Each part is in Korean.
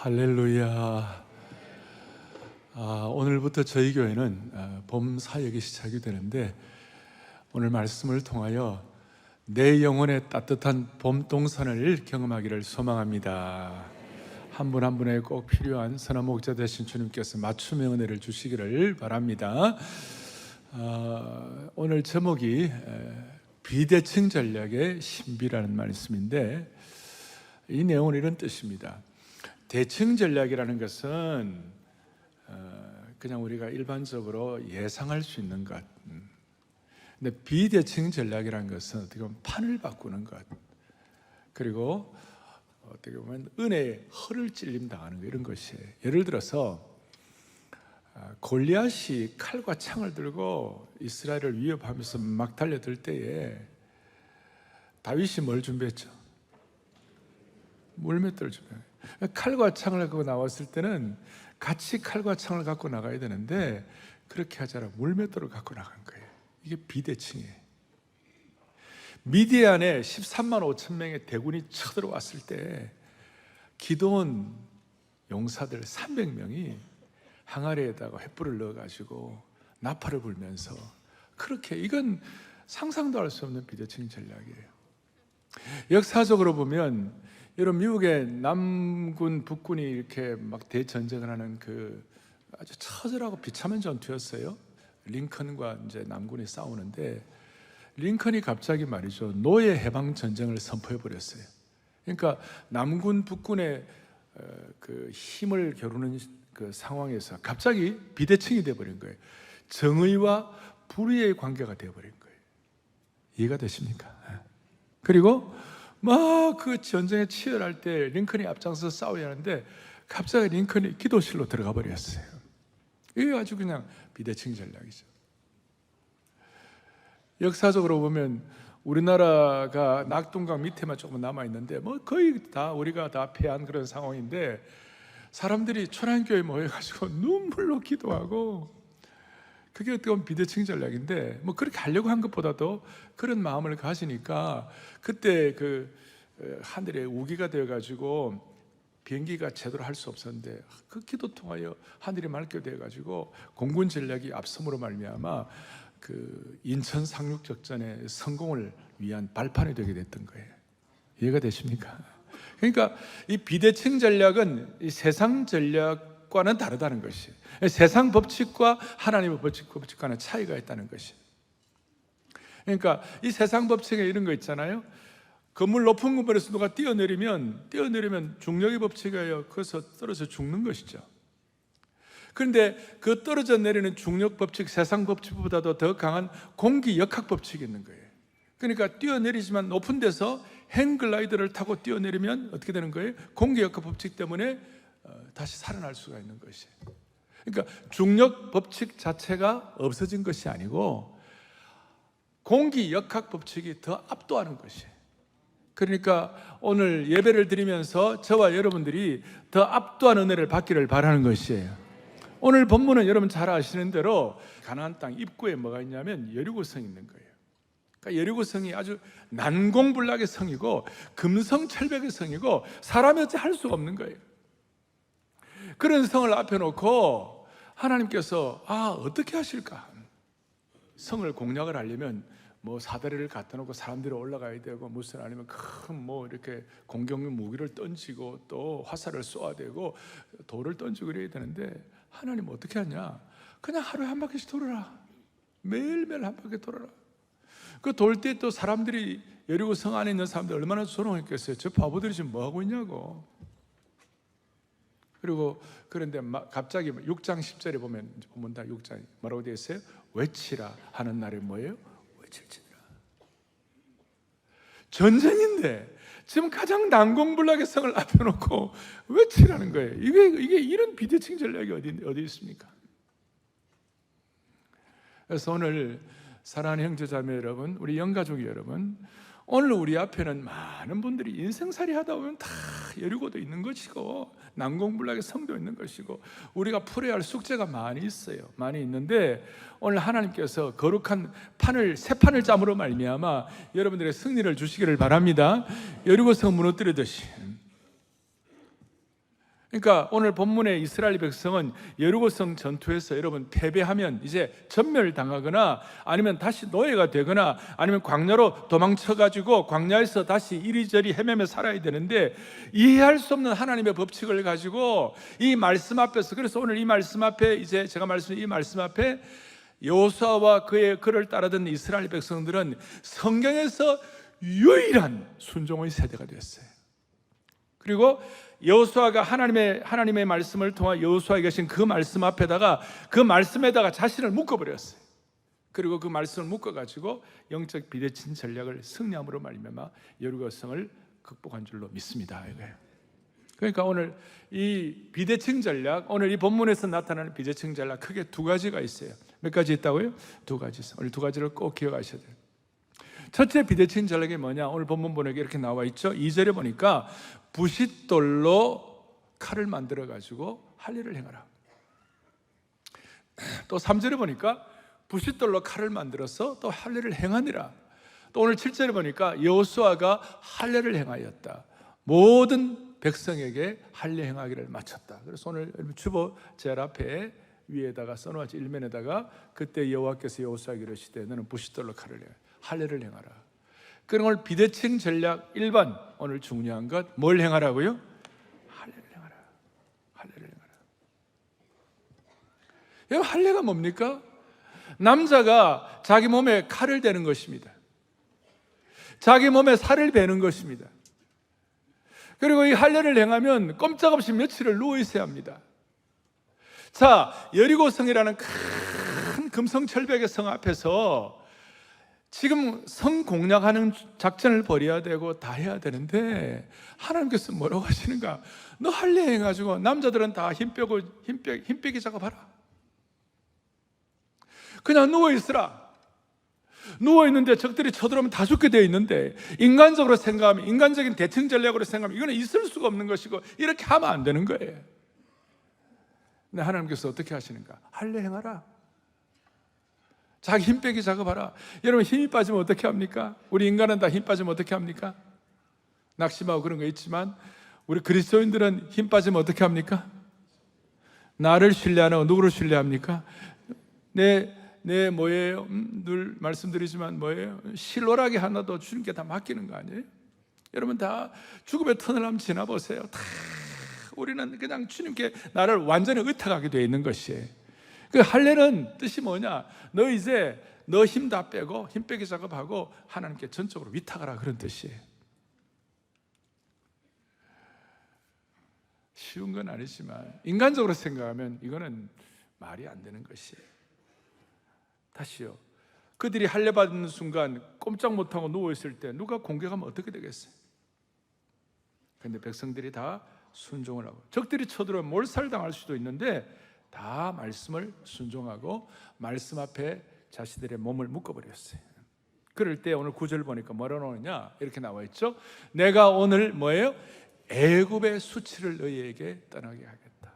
할렐루야. 오늘부터 저희 교회는 봄 사역이 시작이 되는데, 오늘 말씀을 통하여 내 영혼의 따뜻한 봄 동산을 경험하기를 소망합니다. 한 분 한 분에 꼭 필요한 선한 목자 되신 주님께서 맞춤의 은혜를 주시기를 바랍니다. 오늘 제목이 비대칭 전략의 신비라는 말씀인데, 이 내용은 이런 뜻입니다. 대칭 전략이라는 것은 그냥 우리가 일반적으로 예상할 수 있는 것. 근데 비대칭 전략이라는 것은 어떻게 보면 판을 바꾸는 것, 그리고 어떻게 보면 은혜의 허를 찔림 당하는 것, 이런 것이에요. 예를 들어서 골리앗이 칼과 창을 들고 이스라엘을 위협하면서 막 달려들 때에 다윗이 뭘 준비했죠? 물맷돌을 준비해요. 칼과 창을 갖고 나왔을 때는 같이 칼과 창을 갖고 나가야 되는데, 그렇게 하지 않아 물맷돌을 갖고 나간 거예요. 이게 비대칭이에요. 미디안에 13만 5천 명의 대군이 쳐들어왔을 때 기드온 용사들 300명이 항아리에다가 횃불을 넣어가지고 나팔을 불면서, 그렇게, 이건 상상도 할 수 없는 비대칭 전략이에요. 역사적으로 보면 여러분, 미국의 남군 북군이 이렇게 막 대전쟁을 하는 그 아주 처절하고 비참한 전투였어요. 링컨과 이제 남군이 싸우는데, 링컨이 갑자기 말이죠, 노예 해방 전쟁을 선포해 버렸어요. 그러니까 남군 북군의 그 힘을 겨루는 그 상황에서 갑자기 비대칭이 돼 버린 거예요. 정의와 불의의 관계가 돼 버린 거예요. 이해가 되십니까? 그리고 막 그 전쟁에 치열할 때 링컨이 앞장서서 싸워야 하는데, 갑자기 링컨이 기도실로 들어가 버렸어요. 이게 아주 그냥 비대칭 전략이죠. 역사적으로 보면 우리나라가 낙동강 밑에만 조금 남아있는데, 뭐 거의 다 우리가 다 패한 그런 상황인데, 사람들이 천안교회에 모여가지고 눈물로 기도하고, 그게 어떻게 보면 비대칭 전략인데, 뭐 그렇게 하려고 한 것보다도 그런 마음을 가지니까, 그때 그 하늘에 우기가 되어가지고 비행기가 제대로 할 수 없었는데, 그 기도 통하여 하늘이 맑게 되어가지고 공군 전략이 앞섬으로 말미암아 그 인천 상륙작전의 성공을 위한 발판이 되게 됐던 거예요. 이해가 되십니까? 그러니까 이 비대칭 전략은 이 세상 전략과는 다르다는 것이에요. 세상 법칙과 하나님의 법칙과는 차이가 있다는 것이에요. 그러니까 이 세상 법칙에 이런 거 있잖아요. 건물 높은 건물에서 누가 뛰어내리면 중력의 법칙에 의해 거기서 떨어져 죽는 것이죠. 그런데 그 떨어져 내리는 중력 법칙, 세상 법칙보다도 더 강한 공기 역학 법칙이 있는 거예요. 그러니까 뛰어내리지만 높은 데서 행글라이더를 타고 뛰어내리면 어떻게 되는 거예요? 공기 역학 법칙 때문에 다시 살아날 수가 있는 것이에요. 그러니까 중력 법칙 자체가 없어진 것이 아니고 공기 역학 법칙이 더 압도하는 것이에요. 그러니까 오늘 예배를 드리면서 저와 여러분들이 더 압도한 은혜를 받기를 바라는 것이에요. 오늘 본문은 여러분 잘 아시는 대로 가나안 땅 입구에 뭐가 있냐면 여리고성이 있는 거예요. 그러니까 여리고성이 아주 난공불락의 성이고 금성철벽의 성이고 사람이 어찌 할 수가 없는 거예요. 그런 성을 앞에 놓고 하나님께서 어떻게 하실까? 성을 공략을 하려면 뭐 사다리를 갖다 놓고 사람들이 올라가야 되고, 무슨 아니면 큰 뭐 이렇게 공격용 무기를 던지고 또 화살을 쏘아야 되고 돌을 던지고 그래야 되는데, 하나님 어떻게 하냐? 그냥 하루에 한 바퀴씩 돌아라. 매일매일 한 바퀴 돌아라. 그 돌 때 또 사람들이, 여리고 성 안에 있는 사람들 얼마나 조롱했겠어요. 저 바보들이 지금 뭐 하고 있냐고. 그리고 그런데 갑자기 6장 10절에 보면 다 6장 뭐라고 되어 있어요? 외치라 하는 날에 뭐예요? 외칠지니라. 전쟁인데 지금 가장 난공불락의 성을 앞에 놓고 외치라는 거예요. 이게 이런 비대칭 전략이 어디 있습니까? 그래서 오늘 사랑하는 형제자매 여러분, 우리 영가족 여러분, 오늘 우리 앞에는 많은 분들이 인생살이 하다 보면 다 여리고도 있는 것이고 난공불락의 성도 있는 것이고 우리가 풀어야 할 숙제가 많이 있어요. 많이 있는데 오늘 하나님께서 거룩한 새 판을 짬으로 말미암아 여러분들의 승리를 주시기를 바랍니다. 여리고성 무너뜨리듯이 그러니까 오늘 본문의 이스라엘 백성은 여리고성 전투에서 여러분 패배하면 이제 전멸당하거나 아니면 다시 노예가 되거나 아니면 광야로 도망쳐가지고 광야에서 다시 이리저리 헤매며 살아야 되는데, 이해할 수 없는 하나님의 법칙을 가지고 이 말씀 앞에서, 그래서 오늘 이 말씀 앞에, 이제 제가 말씀드린 이 말씀 앞에 여호수아와 그를 따르던 이스라엘 백성들은 성경에서 유일한 순종의 세대가 됐어요. 그리고 여호수아가 하나님의 말씀을 통해 여호수아에게 계신 그 말씀 앞에다가, 그 말씀에다가 자신을 묶어버렸어요. 그리고 그 말씀을 묶어가지고 영적 비대칭 전략을 승리함으로 말미암아 여리고성을 극복한 줄로 믿습니다. 이거예요. 그러니까 오늘 이 비대칭 전략, 오늘 이 본문에서 나타나는 비대칭 전략 크게 두 가지가 있어요. 몇 가지 있다고요? 두 가지. 오늘 두 가지를 꼭 기억하셔야 돼요. 첫째 비대칭 전략이 뭐냐? 오늘 본문 보니까 이렇게 나와 있죠. 2절에 보니까 부싯돌로 칼을 만들어 가지고 할례를 행하라. 또 3절에 보니까 부싯돌로 칼을 만들어서 또 할례를 행하니라. 또 오늘 7절에 보니까 여호수아가 할례를 행하였다. 모든 백성에게 할례 행하기를 마쳤다. 그래서 오늘 주보 제 앞에 위에다가 써놓았지, 일면에다가 그때 여호와께서 여호수아에게 이르시되 너는 부싯돌로 칼을 행하라. 할례를 행하라. 그럼 오늘 비대칭 전략 1번, 오늘 중요한 것 뭘 행하라고요? 할례를 행하라. 할례를 행하라. 여러분, 할례가 뭡니까? 남자가 자기 몸에 칼을 대는 것입니다. 자기 몸에 살을 베는 것입니다. 그리고 이 할례를 행하면 꼼짝없이 며칠을 누워 있어야 합니다. 자, 여리고성이라는 큰 금성철벽의 성 앞에서 지금 성 공략하는 작전을 벌여야 되고 다 해야 되는데, 하나님께서 뭐라고 하시는가? 너 할례 해가지고 남자들은 다 힘빼기 작업하라. 그냥 누워있으라. 누워있는데 적들이 쳐들어오면 다 죽게 되어 있는데, 인간적으로 생각하면, 인간적인 대칭 전략으로 생각하면 이거는 있을 수가 없는 것이고 이렇게 하면 안 되는 거예요. 근데 하나님께서 어떻게 하시는가? 할례 행하라. 자기 힘 빼기 작업하라. 여러분, 힘이 빠지면 어떻게 합니까? 우리 인간은 다 힘 빠지면 어떻게 합니까? 낙심하고 그런 거 있지만 우리 그리스도인들은 힘 빠지면 어떻게 합니까? 나를 신뢰하는 누구를 신뢰합니까? 내 뭐예요? 늘 말씀드리지만 뭐예요? 실오라기 하나도 주님께 다 맡기는 거 아니에요? 여러분 다 죽음의 터널 한번 지나보세요. 다 우리는 그냥 주님께 나를 완전히 의탁하게 되어 있는 것이에요. 그 할례는 뜻이 뭐냐? 너 이제 너 힘 다 빼고 힘 빼기 작업하고 하나님께 전적으로 위탁하라, 그런 뜻이에요. 쉬운 건 아니지만 인간적으로 생각하면 이거는 말이 안 되는 것이에요. 다시요. 그들이 할례 받는 순간 꼼짝 못하고 누워있을 때 누가 공격하면 어떻게 되겠어요? 그런데 백성들이 다 순종을 하고, 적들이 쳐들어오면 몰살당할 수도 있는데 다 말씀을 순종하고 말씀 앞에 자신들의 몸을 묶어버렸어요. 그럴 때 오늘 9절 보니까 뭐라 나오느냐? 이렇게 나와 있죠. 내가 오늘 뭐예요? 애굽의 수치를 너희에게 떠나게 하겠다.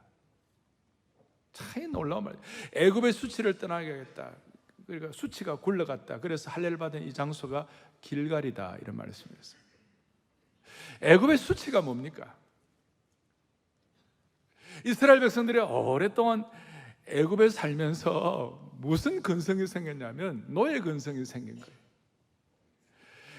참 놀라운 말이에요. 애굽의 수치를 떠나게 하겠다. 그러니까 수치가 굴러갔다. 그래서 할례를 받은 이 장소가 길갈이다, 이런 말씀이었어요. 애굽의 수치가 뭡니까? 이스라엘 백성들이 오랫동안 애굽에 살면서 무슨 근성이 생겼냐면 노예 근성이 생긴 거예요.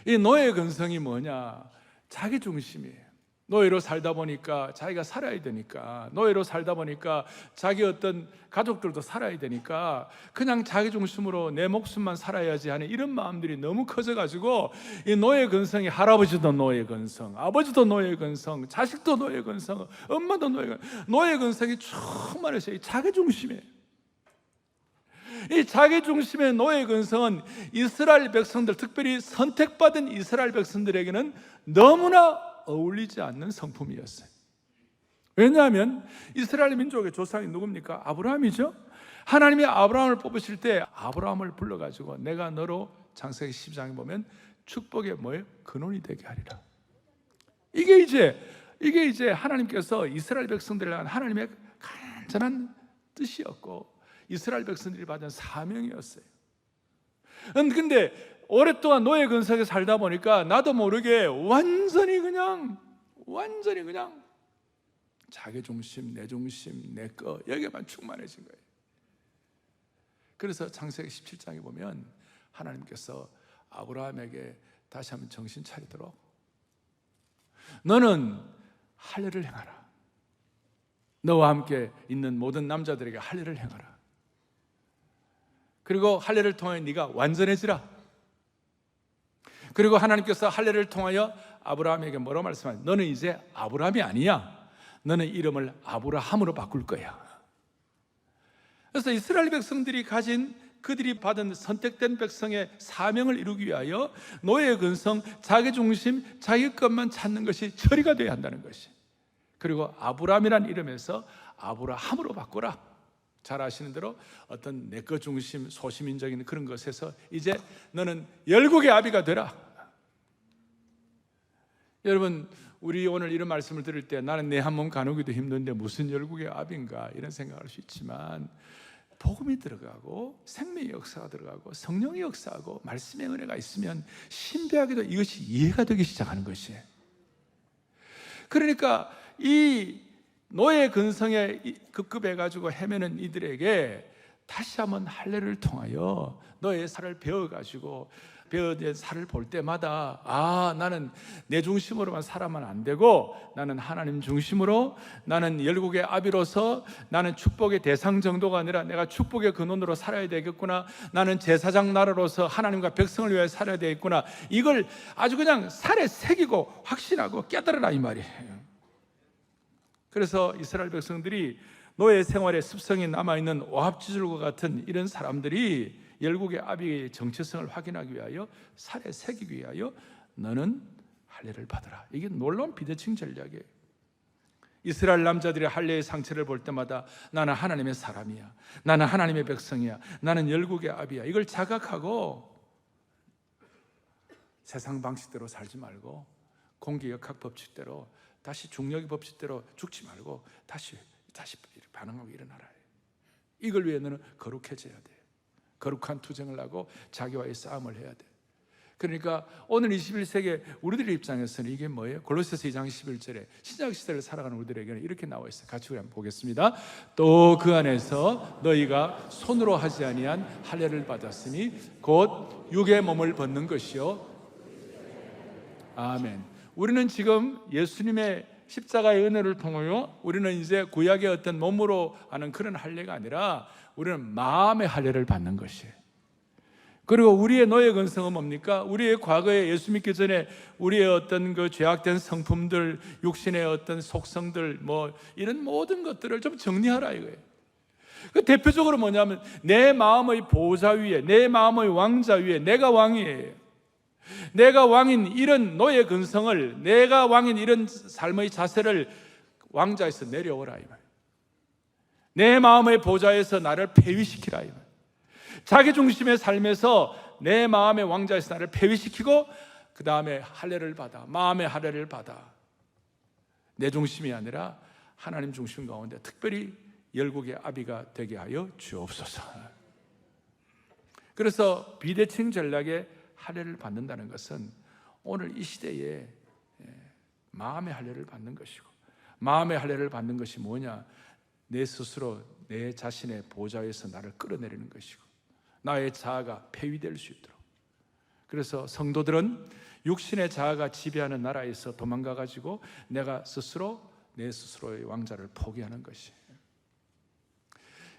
이 노예 근성이 뭐냐? 자기 중심이에요. 노예로 살다 보니까 자기가 살아야 되니까, 노예로 살다 보니까 자기 어떤 가족들도 살아야 되니까 그냥 자기 중심으로 내 목숨만 살아야지 하는 이런 마음들이 너무 커져가지고 이 노예 근성이, 할아버지도 노예 근성, 아버지도 노예 근성, 자식도 노예 근성, 엄마도 노예 근성이 충만해서 자기 중심이에요. 이 자기 중심의 노예 근성은 이스라엘 백성들, 특별히 선택받은 이스라엘 백성들에게는 너무나 어울리지 않는 성품이었어요. 왜냐하면 이스라엘 민족의 조상이 누굽니까? 아브라함이죠. 하나님이 아브라함을 뽑으실 때 아브라함을 불러가지고 내가 너로, 창세기 12장에 보면 축복의 뭐예요? 근원이 되게 하리라. 이게 이제 하나님께서 이스라엘 백성들을 향한 하나님의 간절한 뜻이었고 이스라엘 백성들이 받은 사명이었어요. 근데 오랫동안 노예 근성에 살다 보니까 나도 모르게 완전히 그냥 자기 중심, 내 중심, 내 거 여기에만 충만해진 거예요. 그래서 창세기 17장에 보면 하나님께서 아브라함에게 다시 한번 정신 차리도록 너는 할례를 행하라. 너와 함께 있는 모든 남자들에게 할례를 행하라. 그리고 할례를 통하여 네가 완전해지라. 그리고 하나님께서 할례를 통하여 아브라함에게 뭐라고 말씀하냐? 너는 이제 아브라함이 아니야. 너는 이름을 아브라함으로 바꿀 거야. 그래서 이스라엘 백성들이 가진 그들이 받은 선택된 백성의 사명을 이루기 위하여 노예의 근성, 자기 중심, 자기 것만 찾는 것이 처리가 되어야 한다는 것이. 그리고 아브라함이라는 이름에서 아브라함으로 바꾸라. 잘 아시는 대로 어떤 내 것 중심, 소시민적인 그런 것에서 이제 너는 열국의 아비가 되라. 여러분, 우리 오늘 이런 말씀을 들을 때 나는 내 한 몸 가누기도 힘든데 무슨 열국의 아비인가 이런 생각할 수 있지만, 복음이 들어가고 생명의 역사가 들어가고 성령의 역사하고 말씀의 은혜가 있으면 신비하게도 이것이 이해가 되기 시작하는 것이에요. 그러니까 이 노예 근성에 급급해가지고 헤매는 이들에게 다시 한번 할례를 통하여 너의 살을 배워가지고 배워진 살을 볼 때마다 나는 내 중심으로만 살아만 안 되고 나는 하나님 중심으로, 나는 열국의 아비로서 나는 축복의 대상 정도가 아니라 내가 축복의 근원으로 살아야 되겠구나. 나는 제사장 나라로서 하나님과 백성을 위해 살아야 되겠구나. 이걸 아주 그냥 살에 새기고 확신하고 깨달으라 이 말이에요. 그래서 이스라엘 백성들이 노예 생활의 습성이 남아있는 오합지졸과 같은 이런 사람들이 열국의 아비의 정체성을 확인하기 위하여 살에 새기기 위하여 너는 할례를 받으라. 이게 놀라운 비대칭 전략이에요. 이스라엘 남자들이 할례의 상체를 볼 때마다 나는 하나님의 사람이야, 나는 하나님의 백성이야, 나는 열국의 아비야, 이걸 자각하고 세상 방식대로 살지 말고 공기역학 법칙대로, 다시 중력의 법칙대로 죽지 말고 다시 반응하고 일어나라. 이걸 위해 너는 거룩해져야 돼. 거룩한 투쟁을 하고 자기와의 싸움을 해야 돼. 그러니까 오늘 21세기 우리들의 입장에서는 이게 뭐예요? 골로새서 2장 11절에 신약 시대를 살아가는 우리들에게는 이렇게 나와 있어요. 같이 우리 한번 보겠습니다. 또 그 안에서 너희가 손으로 하지 아니한 할례를 받았으니 곧 육의 몸을 벗는 것이요. 아멘. 우리는 지금 예수님의 십자가의 은혜를 통하여 우리는 이제 구약의 어떤 몸으로 하는 그런 할례가 아니라 우리는 마음의 할례를 받는 것이에요. 그리고 우리의 노예 근성은 뭡니까? 우리의 과거에 예수 믿기 전에 우리의 어떤 그 죄악된 성품들, 육신의 어떤 속성들, 이런 모든 것들을 좀 정리하라 이거예요. 그 대표적으로 뭐냐면 내 마음의 보좌 위에, 내 마음의 왕자 위에 내가 왕이에요. 내가 왕인 이런 노예 근성을, 내가 왕인 이런 삶의 자세를 왕자에서 내려오라 이 말이에요. 내 마음의 보좌에서 나를 폐위시키라 이 말이에요. 자기 중심의 삶에서 내 마음의 왕자에서 나를 폐위시키고 그 다음에 할례를 받아, 마음의 할례를 받아. 내 중심이 아니라 하나님 중심 가운데 특별히 열국의 아비가 되게 하여 주옵소서. 그래서 비대칭 전략의 할례를 받는다는 것은 오늘 이 시대에 마음의 할례를 받는 것이고, 마음의 할례를 받는 것이 뭐냐? 내 스스로 내 자신의 보좌에서 나를 끌어내리는 것이고 나의 자아가 폐위될 수 있도록. 그래서 성도들은 육신의 자아가 지배하는 나라에서 도망가가지고 내가 스스로 내 스스로의 왕자를 포기하는 것이에요.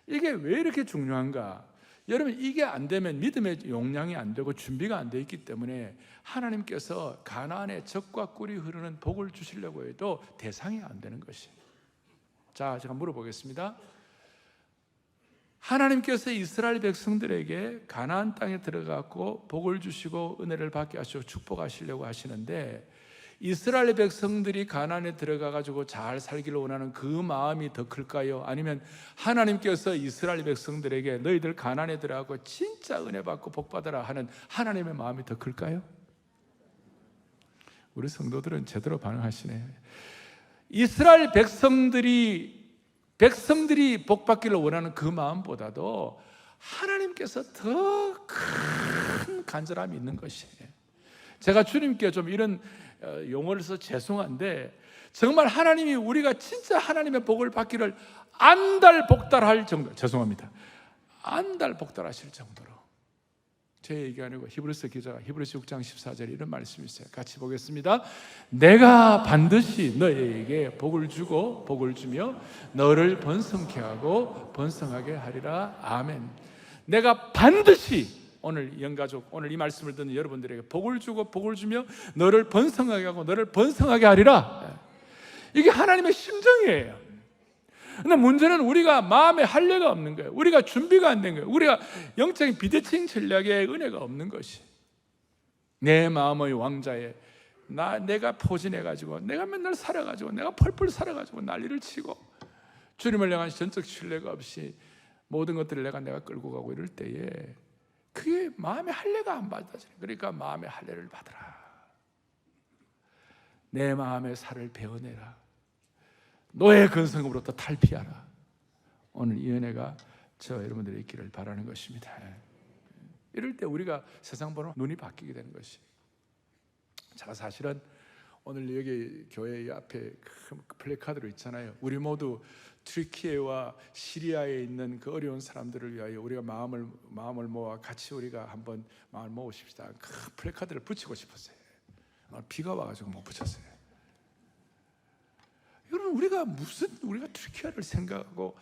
이게 왜 이렇게 중요한가? 여러분, 이게 안 되면 믿음의 용량이 안 되고 준비가 안 돼 있기 때문에 하나님께서 가나안에 젖과 꿀이 흐르는 복을 주시려고 해도 대상이 안 되는 것이에요. 자, 제가 물어보겠습니다. 하나님께서 이스라엘 백성들에게 가나안 땅에 들어가고 복을 주시고 은혜를 받게 하시고 축복하시려고 하시는데, 이스라엘 백성들이 가나안에 들어가가지고 잘 살기를 원하는 그 마음이 더 클까요? 아니면 하나님께서 이스라엘 백성들에게 너희들 가나안에 들어가고 진짜 은혜 받고 복 받아라 하는 하나님의 마음이 더 클까요? 우리 성도들은 제대로 반응하시네. 이스라엘 백성들이 복 받기를 원하는 그 마음보다도 하나님께서 더 큰 간절함이 있는 것이에요. 제가 주님께 좀 이런 용어를 써서 죄송한데, 정말 하나님이 우리가 진짜 하나님의 복을 받기를 안달복달할 정도, 죄송합니다, 안달복달하실 정도로. 제 얘기 아니고 히브리서 기자가 히브리서 6장 14절에 이런 말씀이 있어요. 같이 보겠습니다. 내가 반드시 너에게 복을 주고 복을 주며 너를 번성케 하고 번성하게 하리라. 아멘. 내가 반드시, 오늘 영가족, 오늘 이 말씀을 듣는 여러분들에게 복을 주고 복을 주며 너를 번성하게 하고 너를 번성하게 하리라. 이게 하나님의 심정이에요. 근데 문제는 우리가 마음에 할례가 없는 거예요. 우리가 준비가 안 된 거예요. 우리가 영적인 비대칭 전략에 은혜가 없는 것이, 내 마음의 왕자에 내가 포진해가지고 내가 맨날 살아가지고 내가 펄펄 살아가지고 난리를 치고 주님을 향한 전적 신뢰가 없이 모든 것들을 내가 끌고 가고 이럴 때에 그게 마음의 할례가 안 받아져요. 그러니까 마음의 할례를 받으라. 내 마음의 살을 베어내라. 노예 근성으로부터 탈피하라. 오늘 이 은혜가 저 여러분들이 있기를 바라는 것입니다. 이럴 때 우리가 세상 보는 눈이 바뀌게 되는 것이. 제가 사실은 오늘 여기 교회 앞에 큰 플래카드로 있잖아요. 우리 모두 튀르키예와 시리아에 있는 그 어려운 사람들을 위하여 우리가 마음을 모아 같이 우리가 한번 마음을 모으십시다. 큰 플래카드를 붙이고 싶었어요. 비가 와가지고 못 붙였어요. 여러분, 우리가 튀르키예를 생각하고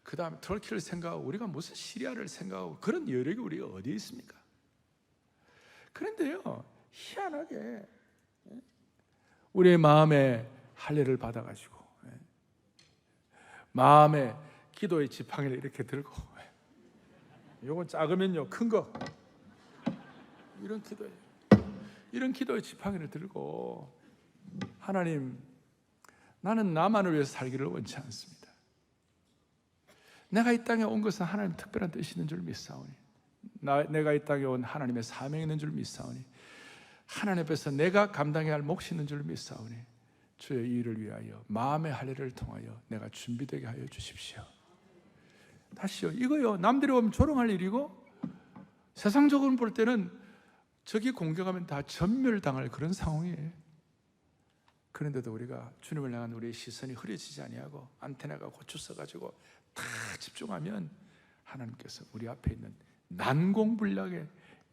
그 다음에 터키를 생각하고 우리가 무슨 시리아를 생각하고 그런 여력이 우리가 어디에 있습니까? 그런데요, 희한하게 우리의 마음에 할례를 받아가지고 마음에 기도의 지팡이를 이렇게 들고, 요건 작으면요 큰 거, 이런 기도의 지팡이를 들고 하나님, 나는 나만을 위해서 살기를 원치 않습니다. 내가 이 땅에 온 것은 하나님 특별한 뜻이 있는 줄 믿사오니, 내가 이 땅에 온 하나님의 사명이 있는 줄 믿사오니, 하나님 앞에서 내가 감당해야 할 몫이 있는 줄 믿사오니 주의 이 일을 위하여 마음의 할례를 통하여 내가 준비되게 하여 주십시오. 다시요, 이거요 남들이 보면 조롱할 일이고 세상적으로 볼 때는 저기 공격하면 다 전멸당할 그런 상황이에요. 그런데도 우리가 주님을 향한 우리의 시선이 흐려지지 아니하고 안테나가 고쳐 써가지고 다 집중하면 하나님께서 우리 앞에 있는 난공불락의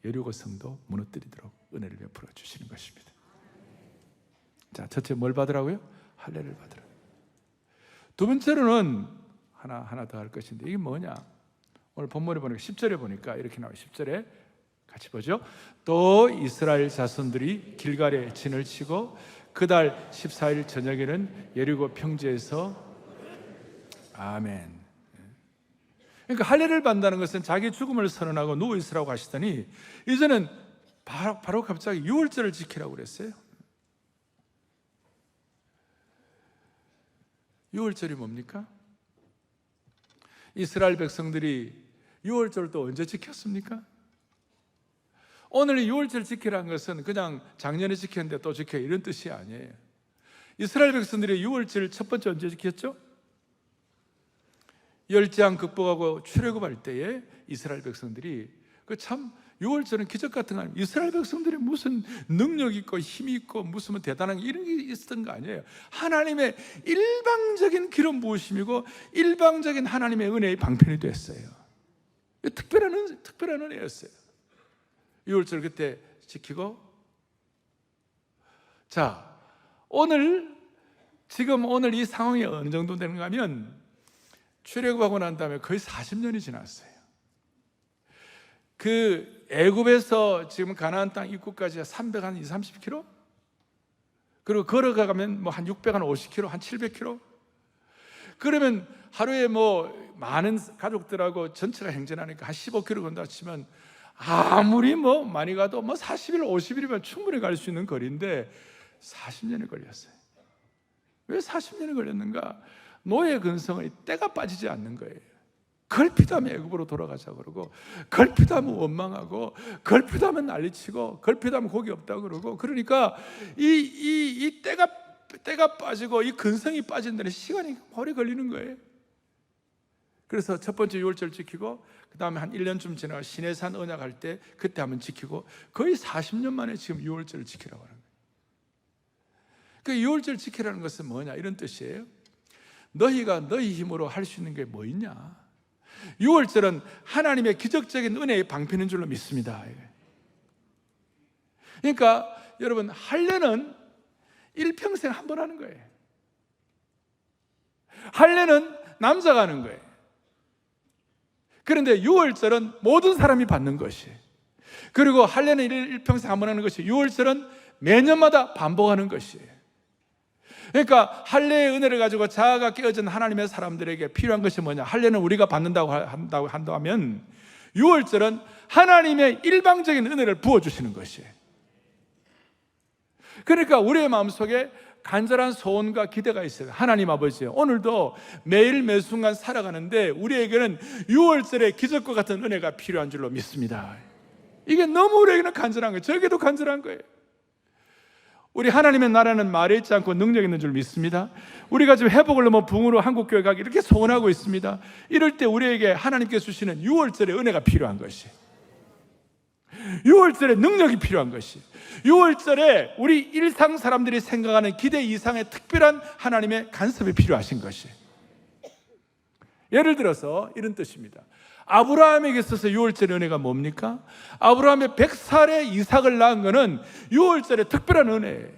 여리고 성도 무너뜨리도록 은혜를 베풀어 주시는 것입니다. 자, 첫째 뭘 받으라고요? 할례를 받으라. 두 번째로는 하나 더 할 것인데, 이게 뭐냐? 오늘 본문에 보니까 10절에 보니까 이렇게 나와요. 10절에 같이 보죠. 또 이스라엘 자손들이 길갈에 진을 치고 그달 14일 저녁에는 여리고 평지에서, 아멘. 그러니까 할례를 받는다는 것은 자기 죽음을 선언하고 누워 있으라고 하시더니 이제는 바로 갑자기 유월절을 지키라고 그랬어요. 유월절이 뭡니까? 이스라엘 백성들이 유월절을 또 언제 지켰습니까? 오늘 유월절 지키라는 것은 그냥 작년에 지켰는데 또 지켜 이런 뜻이 아니에요. 이스라엘 백성들이 유월절 첫 번째 언제 지켰죠? 열재앙 극복하고 출애굽할 때에 이스라엘 백성들이 참 유월절은 기적 같은 거 아니에요. 이스라엘 백성들이 무슨 능력 있고 힘이 있고 무슨 대단한 이런 게 있었던 거 아니에요. 하나님의 일방적인 기름 부으심이고 일방적인 하나님의 은혜의 방편이 됐어요. 특별한 은혜였어요. 유월절 그때 지키고, 자, 오늘 이 상황이 어느 정도 되는가 하면 출애굽하고 난 다음에 거의 40년이 지났어요. 그 애굽에서 지금 가나안 땅 입구까지 330km? 그리고 걸어가면 뭐 한 650km, 한 700km? 그러면 하루에 뭐 많은 가족들하고 전체가 행진하니까 한 15km 건다 치면 아무리 뭐 많이 가도 뭐 40일, 50일이면 충분히 갈 수 있는 거리인데 40년이 걸렸어요. 왜 40년이 걸렸는가? 노예 근성의 때가 빠지지 않는 거예요. 걸핏하면 애굽으로 돌아가자 그러고, 걸핏하면 원망하고, 걸핏하면 난리치고, 걸핏하면 고기 없다 그러고, 그러니까 이 때가 빠지고 이 근성이 빠진 데는 시간이 오래 걸리는 거예요. 그래서 첫 번째 유월절 지키고 그 다음에 한 1년쯤 지나가 시내산 언약할 때 그때 한번 지키고 거의 40년 만에 지금 유월절을 지키라고 하는 거예요. 그 유월절 지키라는 것은 뭐냐 이런 뜻이에요. 너희가 너희 힘으로 할 수 있는 게 뭐 있냐. 유월절은 하나님의 기적적인 은혜의 방편인 줄로 믿습니다. 그러니까 여러분, 할례는 일평생 한 번 하는 거예요. 할례는 남자가 하는 거예요. 그런데 유월절은 모든 사람이 받는 것이, 그리고 할례는 일평생 한 번 하는 것이, 유월절은 매년마다 반복하는 것이에요. 그러니까 할례의 은혜를 가지고 자아가 깨어진 하나님의 사람들에게 필요한 것이 뭐냐. 할례는 우리가 받는다고 한다면 유월절은 하나님의 일방적인 은혜를 부어주시는 것이에요. 그러니까 우리의 마음속에 간절한 소원과 기대가 있어요. 하나님 아버지, 오늘도 매일 매순간 살아가는데 우리에게는 유월절의 기적과 같은 은혜가 필요한 줄로 믿습니다. 이게 너무 우리에게는 간절한 거예요. 저에게도 간절한 거예요. 우리 하나님의 나라는 말에 있지 않고 능력 있는 줄 믿습니다. 우리가 지금 회복을 넘어 붕으로 한국교회 가기 이렇게 소원하고 있습니다. 이럴 때 우리에게 하나님께서 주시는 유월절의 은혜가 필요한 것이, 유월절의 능력이 필요한 것이, 유월절에 우리 일상 사람들이 생각하는 기대 이상의 특별한 하나님의 간섭이 필요하신 것이. 예를 들어서 이런 뜻입니다. 아브라함에게 있어서 유월절의 은혜가 뭡니까? 아브라함의 100살에 이삭을 낳은 것은 유월절의 특별한 은혜예요.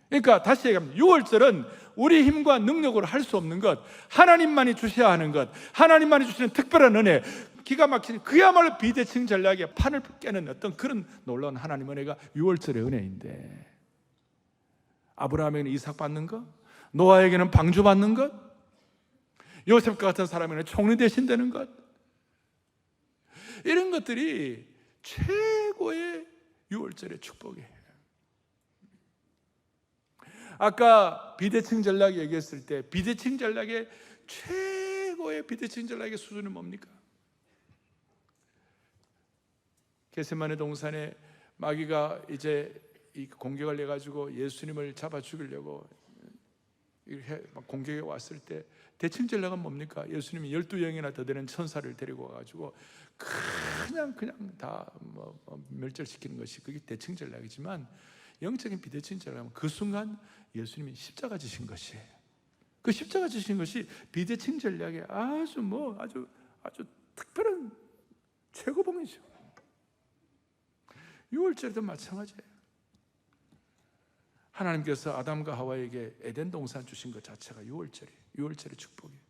그러니까 다시 얘기하면 유월절은 우리 힘과 능력으로 할 수 없는 것, 하나님만이 주셔야 하는 것, 하나님만이 주시는 특별한 은혜, 기가 막힌 그야말로 비대칭 전략의 판을 깨는 어떤 그런 놀라운 하나님 은혜가 유월절의 은혜인데, 아브라함에게는 이삭 받는 것, 노아에게는 방주 받는 것, 요셉과 같은 사람에게는 총리 대신 되는 것, 이런 것들이 최고의 유월절의 축복이에요. 아까 비대칭 전략 얘기했을 때 비대칭 전략의 최고의 비대칭 전략의 수준은 뭡니까? 겟세마네 동산에 마귀가 이제 공격을 해가지고 예수님을 잡아 죽이려고 공격에 왔을 때 대칭 전략은 뭡니까? 예수님이 12영이나 더 되는 천사를 데리고 와가지고 그냥 다 멸절시키는 것이 그게 대칭 전략이지만, 영적인 비대칭 전략은 그 순간 예수님이 십자가 지신 것이에요. 그 십자가 지신 것이 비대칭 전략의 아주 특별한 최고봉이죠. 유월절도 마찬가지예요. 하나님께서 아담과 하와에게 에덴 동산 주신 것 자체가 유월절이에요. 유월절의 축복이에요.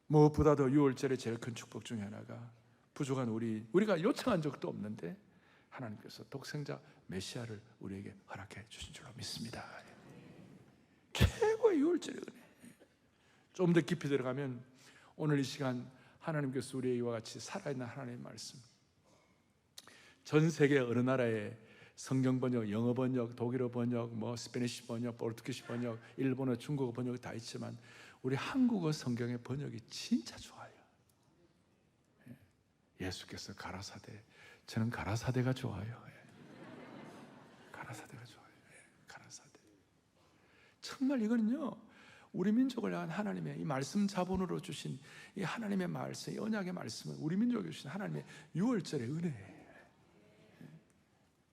무엇보다도 유월절의 제일 큰 축복 중에 하나가, 부족한 우리가 요청한 적도 없는데 하나님께서 독생자 메시아를 우리에게 허락해 주신 줄로 믿습니다. 최고의 유월절의 은혜. 좀 더 깊이 들어가면 오늘 이 시간 하나님께서 우리의 이와 같이 살아있는 하나님의 말씀, 전 세계 어느 나라에 성경 번역, 영어 번역, 독일어 번역, 스페니시 번역, 포르투기시 번역, 일본어, 중국어 번역 다 있지만 우리 한국어 성경의 번역이 진짜 좋아요. 예수께서 가라사대, 저는 가라사대가 좋아요. 가라사대가 좋아요. 가라사대. 정말 이거는요, 우리 민족을 향한 하나님의 이 말씀 자본으로 주신 이 하나님의 말씀, 이 언약의 말씀은 우리 민족에 주신 하나님의 유월절의 은혜예요.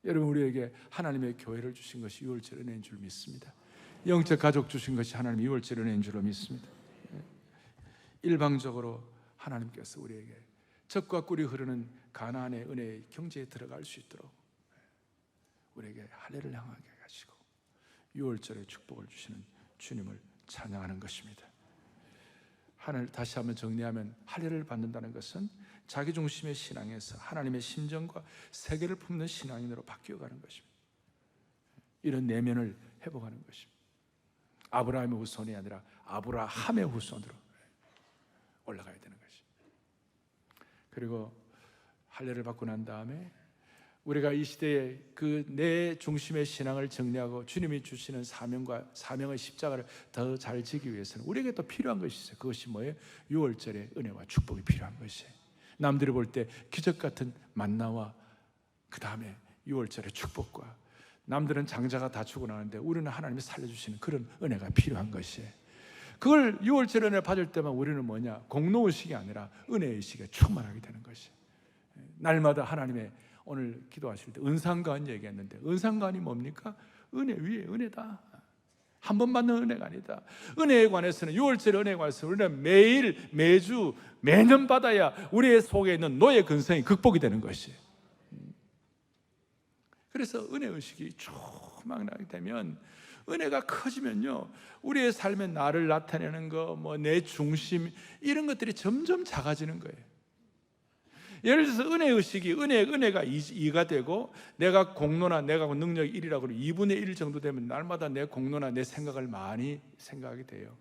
여러분, 우리에게 하나님의 교회를 주신 것이 유월절 은혜인 줄 믿습니다. 영적 가족 주신 것이 하나님의 유월절 은혜인 줄로 믿습니다. 일방적으로 하나님께서 우리에게 젖과 꿀이 흐르는 가나안의 은혜의 경제에 들어갈 수 있도록 우리에게 할례를 향하게 하시고 유월절의 축복을 주시는 주님을 찬양하는 것입니다. 하늘 다시 한번 정리하면, 할례를 받는다는 것은 자기중심의 신앙에서 하나님의 심정과 세계를 품는 신앙인으로 바뀌어가는 것입니다. 이런 내면을 회복하는 것입니다. 아브라함의 후손이 아니라 아브라함의 후손으로 올라가야 되는 것입니다. 그리고 할례를 받고 난 다음에 우리가 이 시대에 그 내 중심의 신앙을 정리하고 주님이 주시는 사명의 십자가를 더 잘 지기 위해서는 우리에게 또 필요한 것이 있어요. 그것이 뭐예요? 유월절의 은혜와 축복이 필요한 것이에요. 남들이 볼 때 기적 같은 만나와 그 다음에 유월절의 축복과, 남들은 장자가 다 죽어나는데 우리는 하나님이 살려주시는 그런 은혜가 필요한 것이에요. 그걸 유월절 은혜를 받을 때만 우리는 뭐냐? 공로의식이 아니라 은혜의식에 충만하게 되는 것이에요. 날마다 하나님의 오늘 기도하실 때 은상관 얘기했는데 은상관이 뭡니까? 은혜 위에 은혜다. 한 번 받는 은혜가 아니다. 은혜에 관해서는 6월절 은혜에 관해서는 우리는 매일 매주 매년 받아야 우리의 속에 있는 노예 근성이 극복이 되는 것이에요. 그래서 은혜의식이 충만하게 되면, 은혜가 커지면요, 우리의 삶에 나를 나타내는 거, 내 중심, 이런 것들이 점점 작아지는 거예요. 예를 들어서 은혜의식이 은혜가 2가 되고 내가 공로나 내가 능력이 1이라고 그러면 2분의 1 정도 되면 날마다 내 공로나 내 생각을 많이 생각하게 돼요.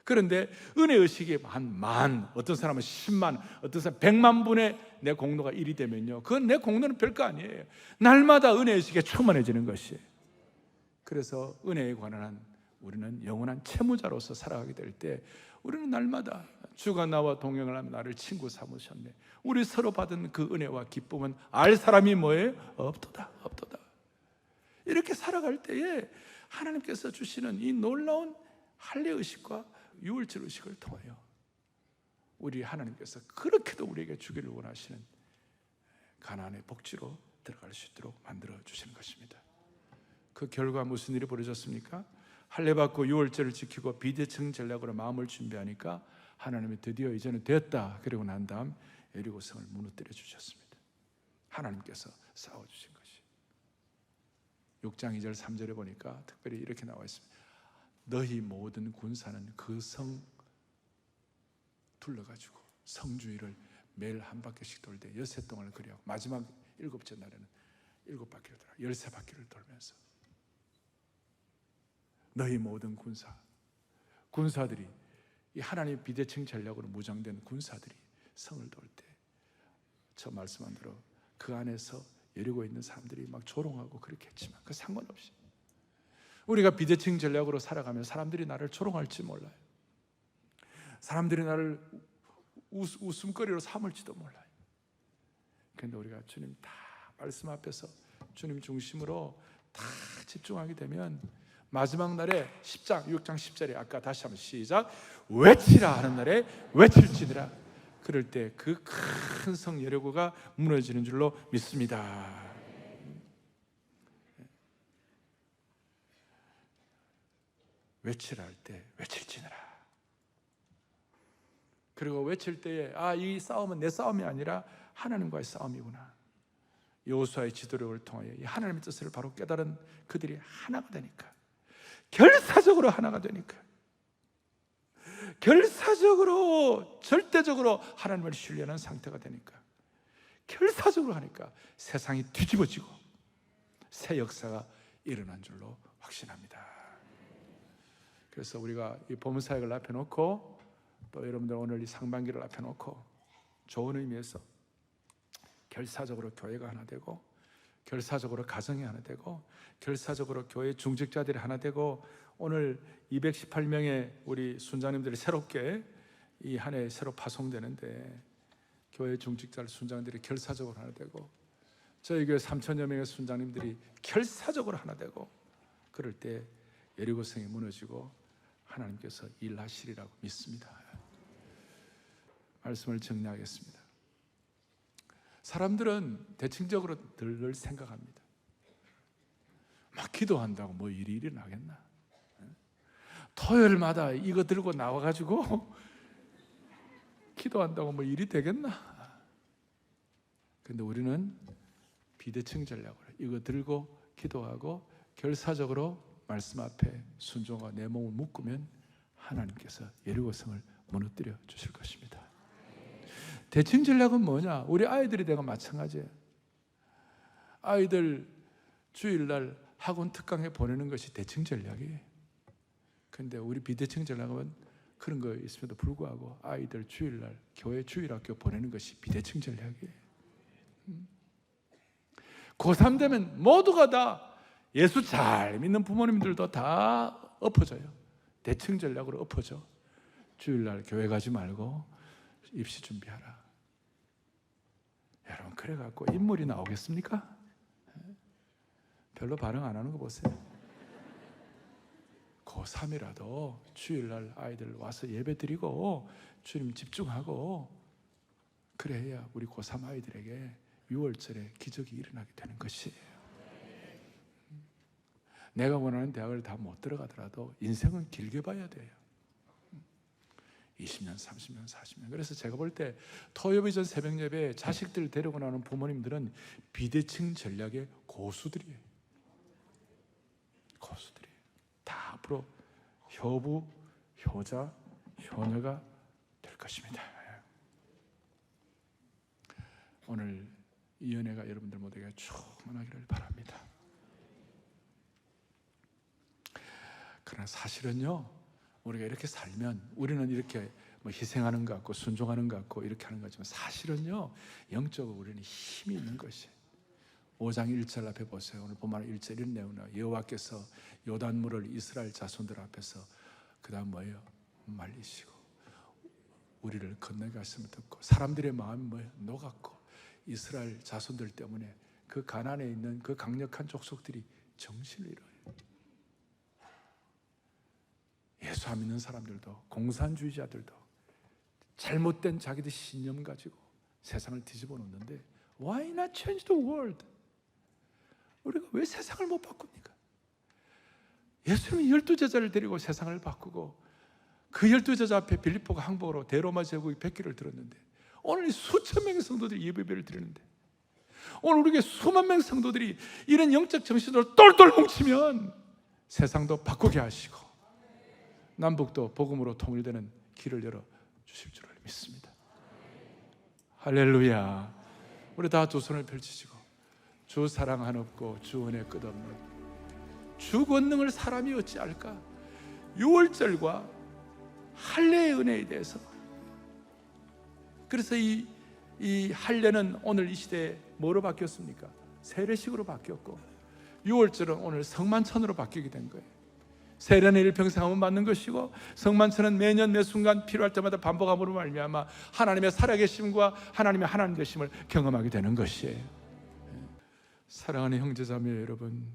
그런데 은혜의식이 만, 어떤 사람은 10만, 어떤 사람은 100만 분의 내 공로가 1이 되면요, 그건 내 공로는 별거 아니에요. 날마다 은혜의식에 충만해지는 것이에요. 그래서 은혜에 관한 우리는 영원한 채무자로서 살아가게 될 때, 우리는 날마다 주가 나와 동행을 하며 나를 친구 삼으셨네, 우리 서로 받은 그 은혜와 기쁨은 알 사람이 뭐예요? 없도다. 이렇게 살아갈 때에 하나님께서 주시는 이 놀라운 할례의식과 유월절 의식을 통하여 우리 하나님께서 그렇게도 우리에게 주기를 원하시는 가나안의 복지로 들어갈 수 있도록 만들어 주시는 것입니다. 그 결과 무슨 일이 벌어졌습니까? 할례받고 유월절을 지키고 비대청 전략으로 마음을 준비하니까 하나님이 드디어 이제는 됐다, 그리고 난 다음 여리고성을 무너뜨려 주셨습니다. 하나님께서 싸워주신 것이 6장 2절 3절에 보니까 특별히 이렇게 나와 있습니다. 너희 모든 군사는 그 성 둘러가지고 성주위를 매일 한 바퀴씩 돌되 6동안을 그리하고 마지막 7째 날에는 7바퀴를 돌아 13바퀴를 돌면서, 너희 모든 군사들이, 이 하나님의 비대칭 전략으로 무장된 군사들이 성을 돌 때 저 말씀한 대로 그 안에서 여리고에 있는 사람들이 막 조롱하고 그렇게 했지만 그 상관없이 우리가 비대칭 전략으로 살아가면 사람들이 나를 조롱할지 몰라요. 사람들이 나를 웃음거리로 삼을지도 몰라요. 그런데 우리가 주님 다 말씀 앞에서 주님 중심으로 다 집중하게 되면 마지막 날에 6장 10절에 아까 다시 한번 시작, 외치라 하는 날에 외칠지니라. 그럴 때 그 큰 성 여리고가 무너지는 줄로 믿습니다. 외치라 할 때 외칠지니라. 그리고 외칠 때에 이 싸움은 내 싸움이 아니라 하나님과의 싸움이구나. 여호수아의 지도력을 통하여 이 하나님의 뜻을 바로 깨달은 그들이 하나가 되니까, 결사적으로 하나가 되니까, 결사적으로 절대적으로 하나님을 신뢰하는 상태가 되니까, 결사적으로 하니까 세상이 뒤집어지고 새 역사가 일어난 줄로 확신합니다. 그래서 우리가 이 보문사역을 앞에 놓고 또 여러분들 오늘 이 상반기를 앞에 놓고 좋은 의미에서 결사적으로 교회가 하나 되고, 결사적으로 가정이 하나 되고, 결사적으로 교회 중직자들이 하나 되고, 오늘 218명의 우리 순장님들이 새롭게 이 한 해 새로 파송되는데 교회 중직자 순장들이 결사적으로 하나 되고, 저희 교회 3,000여 명의 순장님들이 결사적으로 하나 되고, 그럴 때 여리고성이 무너지고 하나님께서 일하시리라고 믿습니다. 말씀을 정리하겠습니다. 사람들은 대칭적으로 늘 생각합니다. 막 기도한다고 뭐 일이 일어나겠나? 토요일마다 이거 들고 나와가지고 기도한다고 뭐 일이 되겠나? 근데 우리는 비대칭 전략으로 이거 들고 기도하고 결사적으로 말씀 앞에 순종하고 내 몸을 묶으면 하나님께서 여리고성을 무너뜨려 주실 것입니다. 대칭 전략은 뭐냐? 우리 아이들이 되고 마찬가지예요. 아이들 주일날 학원 특강에 보내는 것이 대칭 전략이에요. 그런데 우리 비대칭 전략은 그런 거 있음에도 불구하고 아이들 주일날 교회 주일학교 보내는 것이 비대칭 전략이에요. 고3 되면 모두가 다 예수 잘 믿는 부모님들도 다 엎어져요. 대칭 전략으로 엎어져. 주일날 교회 가지 말고 입시 준비하라. 여러분, 그래갖고 인물이 나오겠습니까? 별로 반응 안 하는 거 보세요. 고3이라도 주일날 아이들 와서 예배 드리고 주님 집중하고 그래야 우리 고3 아이들에게 6월절에 기적이 일어나게 되는 것이에요. 내가 원하는 대학을 다 못 들어가더라도 인생은 길게 봐야 돼요. 20년, 30년, 40년. 그래서 제가 볼 때 토요일전 새벽 예배에 자식들 데리고 나오는 부모님들은 비대칭 전략의 고수들이에요. 고수들이에요. 다 앞으로 효부, 효자, 효녀가 될 것입니다. 오늘 이 은혜가 여러분들 모두에게 충만하기를 바랍니다. 그러나 사실은요, 우리가 이렇게 살면 우리는 이렇게 뭐 희생하는 것 같고 순종하는 것 같고 이렇게 하는 거지만 사실은요, 영적으로 우리는 힘이 있는 것이에요. 5장 1절 앞에 보세요. 오늘 본문 1절 이런 내용은 여호와께서 요단물을 이스라엘 자손들 앞에서 그 다음 뭐예요? 말리시고 우리를 건너게 하심을 듣고 사람들의 마음이 뭐예요? 녹았고 이스라엘 자손들 때문에 그 가나안에 있는 그 강력한 족속들이 정신을 잃어요. 예수 안 믿는 사람들도 공산주의자들도 잘못된 자기들 신념 가지고 세상을 뒤집어 놓는데 Why not change the world? 우리가 왜 세상을 못 바꿉니까? 예수님이 12제자를 데리고 세상을 바꾸고 그 12제자 앞에 빌립보가 항복으로 대로마 제국이 100기를 들었는데 오늘 수천 명의 성도들이 예배를 드리는데 오늘 우리에게 수만 명의 성도들이 이런 영적 정신으로 똘똘 뭉치면 세상도 바꾸게 하시고 남북도 복음으로 통일되는 길을 열어 주실 줄을 믿습니다. 할렐루야. 우리 다 두 손을 펼치시고 주 사랑 한없고 주 은혜 끝없는 주 권능을 사람이 어찌 알까? 6월절과 할례의 은혜에 대해서 그래서 이 할례는 오늘 이 시대에 뭐로 바뀌었습니까? 세례식으로 바뀌었고 6월절은 오늘 성만찬으로 바뀌게 된 거예요. 세례는 일평생 한번 받는 것이고 성만찬은 매년 매 순간 필요할 때마다 반복함으로 말미암아 하나님의 살아계심과 하나님의 하나님 되심을 경험하게 되는 것이에요. 사랑하는 형제자매 여러분,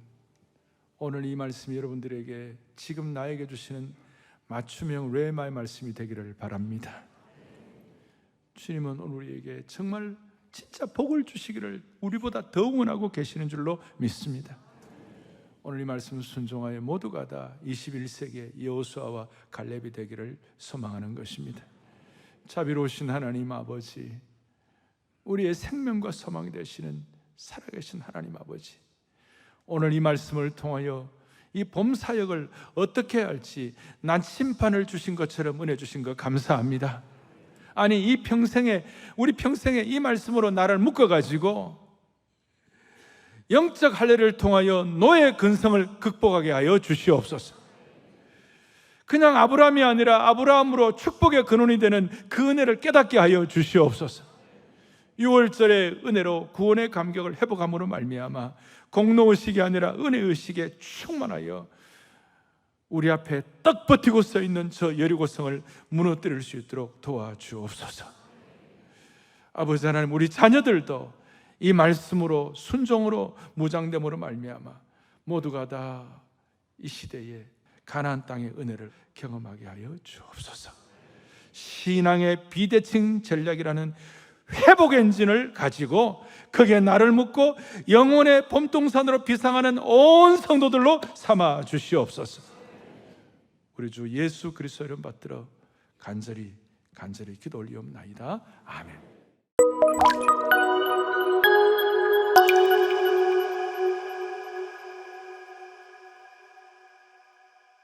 오늘 이 말씀이 여러분들에게 지금 나에게 주시는 맞춤형 레마의 말씀이 되기를 바랍니다. 주님은 오늘 우리에게 정말 진짜 복을 주시기를 우리보다 더 원하고 계시는 줄로 믿습니다. 오늘 이 말씀 순종하여 모두가 다 21세기의 여호수아와 갈렙이 되기를 소망하는 것입니다. 자비로우신 하나님 아버지, 우리의 생명과 소망이 되시는 살아계신 하나님 아버지, 오늘 이 말씀을 통하여 이 봄 사역을 어떻게 할지 난심판을 주신 것처럼 은혜 주신 것 감사합니다. 아니 이 평생에 우리 평생에 이 말씀으로 나를 묶어가지고 영적 할례를 통하여 노예 근성을 극복하게 하여 주시옵소서. 그냥 아브라함이 아니라 아브라함으로 축복의 근원이 되는 그 은혜를 깨닫게 하여 주시옵소서. 6월절의 은혜로 구원의 감격을 회복함으로 말미암아 공로의식이 아니라 은혜의식에 충만하여 우리 앞에 딱 버티고 서 있는 저 여리고성을 무너뜨릴 수 있도록 도와주옵소서. 아버지 하나님, 우리 자녀들도 이 말씀으로 순종으로 무장됨으로 말미암아 모두가 다 이 시대에 가나안 땅의 은혜를 경험하게 하여 주옵소서. 신앙의 비대칭 전략이라는 회복 엔진을 가지고 거기에 나를 묶고 영혼의 봄동산으로 비상하는 온 성도들로 삼아 주시옵소서. 우리 주 예수 그리스도 이름 받들어 간절히 기도 올리옵나이다. 아멘.